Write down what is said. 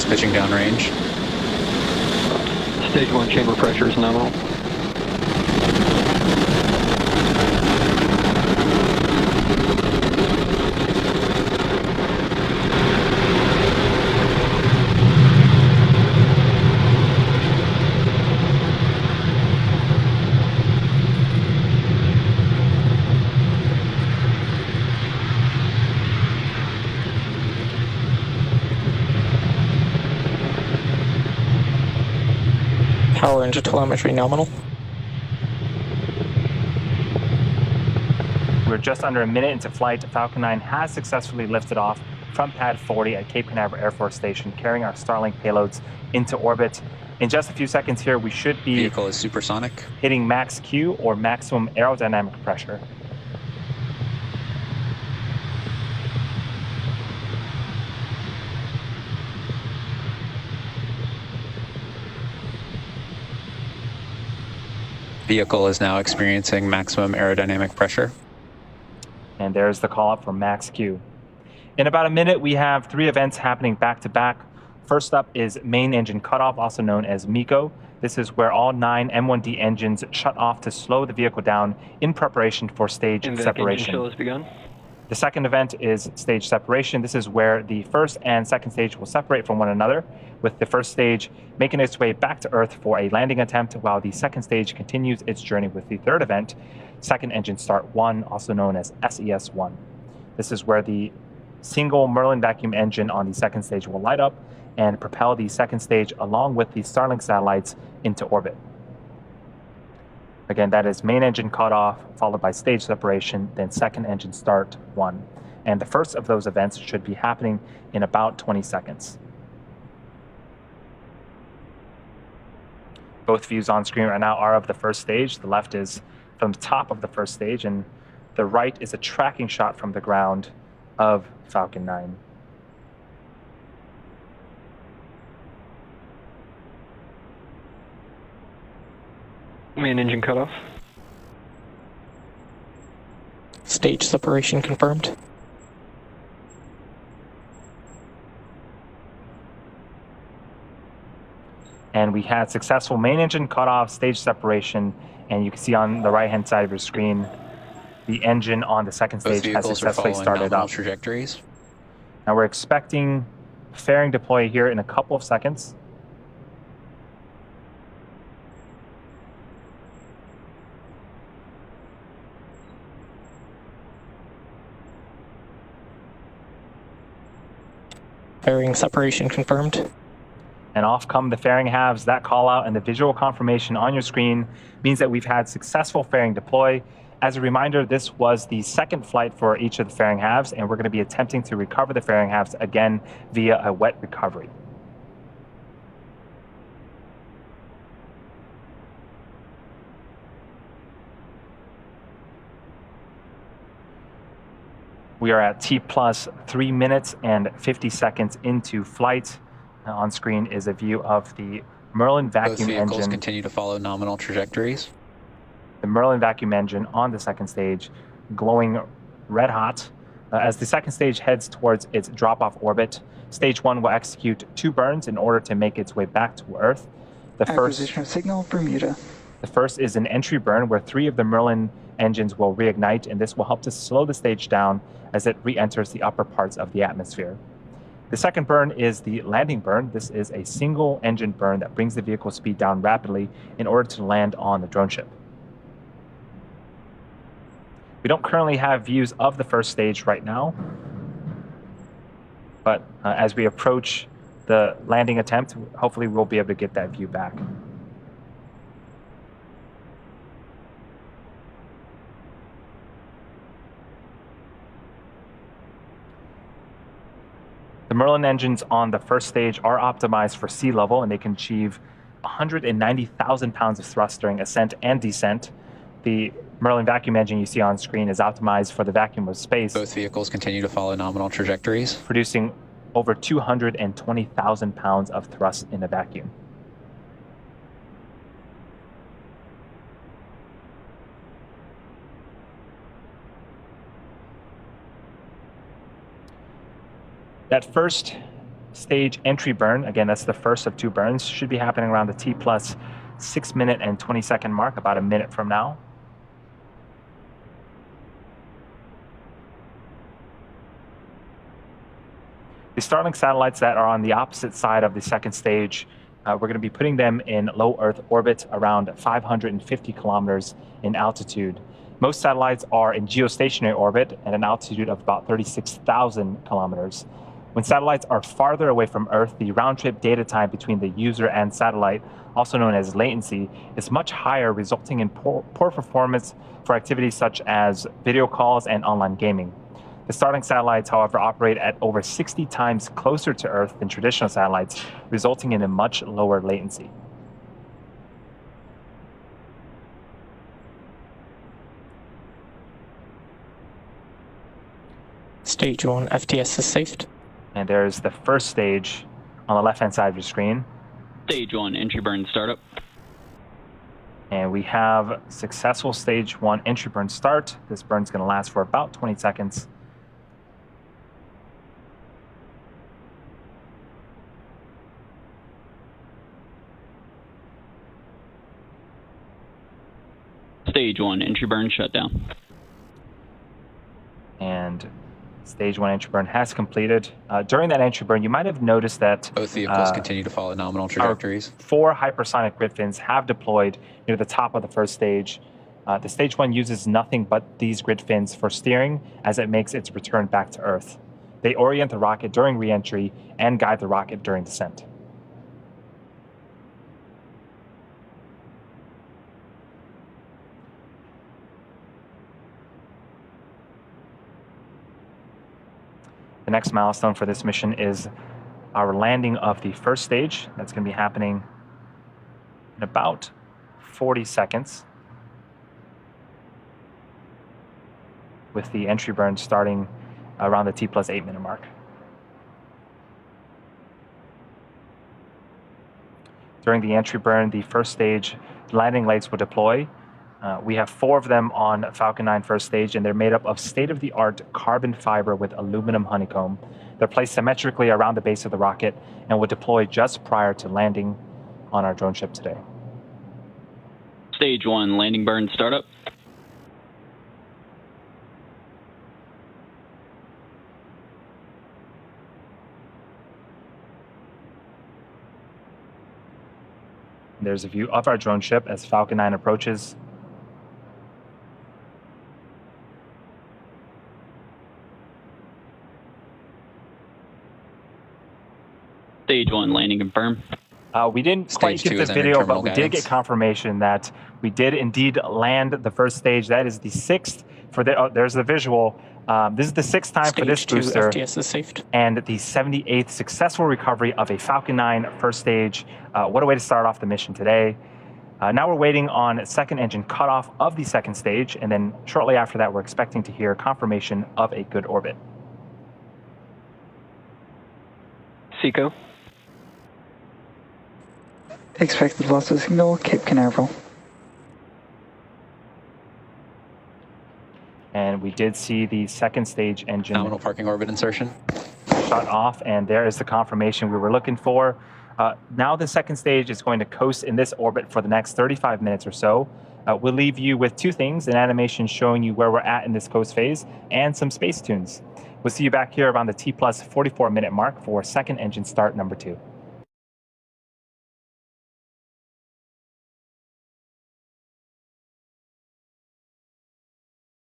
pitching downrange. Stage 1 chamber pressure is nominal. Power into telemetry nominal. We're just under a minute into flight. Falcon 9 has successfully lifted off from Pad 40 at Cape Canaveral Air Force Station, carrying our Starlink payloads into orbit. In just a few seconds here, we should be Vehicle is supersonic. hitting max Q, or maximum aerodynamic pressure. Vehicle is now experiencing maximum aerodynamic pressure. And there's the call up for max Q. In about a minute, we have 3 events happening back to back. First up is main engine cutoff, also known as MECO. This is where all 9 M1D engines shut off to slow the vehicle down in preparation for stage separation. Engine chill has begun. The second event is stage separation. This is where the first and second stage will separate from one another, with the first stage making its way back to Earth for a landing attempt, while the second stage continues its journey with the third event, second engine start 1, also known as SES-1. This is where the single Merlin vacuum engine on the second stage will light up and propel the second stage along with the Starlink satellites into orbit. Again, that is main engine cutoff, followed by stage separation, then second engine start 1. And the first of those events should be happening in about 20 seconds. Both views on screen right now are of the first stage. The left is from the top of the first stage, and the right is a tracking shot from the ground of Falcon 9. Main engine cutoff. Stage separation confirmed. And we had successful main engine cutoff, stage separation, and you can see on the right-hand side of your screen, the engine on the second stage has successfully started up. Trajectories. Now we're expecting fairing deploy here in a couple of seconds. Fairing separation confirmed. And off come the fairing halves. That call out and the visual confirmation on your screen means that we've had successful fairing deploy. As a reminder, this was the second flight for each of the fairing halves, and we're going to be attempting to recover the fairing halves again via a wet recovery. We are at T plus 3 minutes and 50 seconds into flight. On screen is a view of the Merlin vacuum Both vehicles engine. continue to follow nominal trajectories. The Merlin vacuum engine on the second stage glowing red hot. As the second stage heads towards its drop-off orbit, stage 1 will execute 2 burns in order to make its way back to Earth. Acquisition of signal, Bermuda. The first is an entry burn where 3 of the Merlin engines will reignite, and this will help to slow the stage down as it re-enters the upper parts of the atmosphere. The second burn is the landing burn. This is a single engine burn that brings the vehicle speed down rapidly in order to land on the drone ship. We don't currently have views of the first stage right now, but as we approach the landing attempt, hopefully we'll be able to get that view back. The Merlin engines on the first stage are optimized for sea level, and they can achieve 190,000 pounds of thrust during ascent and descent. The Merlin vacuum engine you see on screen is optimized for the vacuum of space. Both vehicles continue to follow nominal trajectories. Producing over 220,000 pounds of thrust in a vacuum. That first stage entry burn, again, that's the first of 2 burns, should be happening around the T plus 6 minute and 20 second mark, about a minute from now. The Starlink satellites that are on the opposite side of the second stage, we're going to be putting them in low Earth orbit around 550 kilometers in altitude. Most satellites are in geostationary orbit at an altitude of about 36,000 kilometers. When satellites are farther away from Earth, the round-trip data time between the user and satellite, also known as latency, is much higher, resulting in poor performance for activities such as video calls and online gaming. The Starlink satellites, however, operate at over 60 times closer to Earth than traditional satellites, resulting in a much lower latency. Stage 1 FTS is saved. And there's the first stage on the left-hand side of your screen. Stage 1 entry burn startup. And we have successful stage 1 entry burn start. This burn's going to last for about 20 seconds. Stage 1 entry burn shutdown. And stage 1 entry burn has completed. During that entry burn, you might have noticed that Both vehicles continue to follow nominal trajectories. 4 hypersonic grid fins have deployed near the top of the first stage. The stage 1 uses nothing but these grid fins for steering as it makes its return back to Earth. They orient the rocket during re-entry and guide the rocket during descent. The next milestone for this mission is our landing of the first stage. That's going to be happening in about 40 seconds, with the entry burn starting around the T plus 8 minute mark. During the entry burn, the first stage landing lights will deploy. We have 4 of them on Falcon 9 first stage, and they're made up of state-of-the-art carbon fiber with aluminum honeycomb. They're placed symmetrically around the base of the rocket and will deploy just prior to landing on our drone ship today. Stage 1 landing burn startup. There's a view of our drone ship as Falcon 9 approaches. Stage 1 landing confirmed. We didn't quite Stage 2 get is the under video, but terminal we did get guidance. confirmation that we did indeed land the first stage. That is the 6th for the. There's the visual. This is the 6th time for this Stage 2 booster, FTS is saved. and the 78th successful recovery of a Falcon 9 first stage. What a way to start off the mission today. Now we're waiting on second engine cutoff of the second stage, and then shortly after that, we're expecting to hear confirmation of a good orbit. Seco. Expected loss of signal, Cape Canaveral. And we did see the second stage engine Nominal parking orbit insertion. shut off, and there is the confirmation we were looking for. Now the second stage is going to coast in this orbit for the next 35 minutes or so. We'll leave you with 2 things, an animation showing you where we're at in this coast phase, and some space tunes. We'll see you back here around the T plus 44 minute mark for second engine start number 2.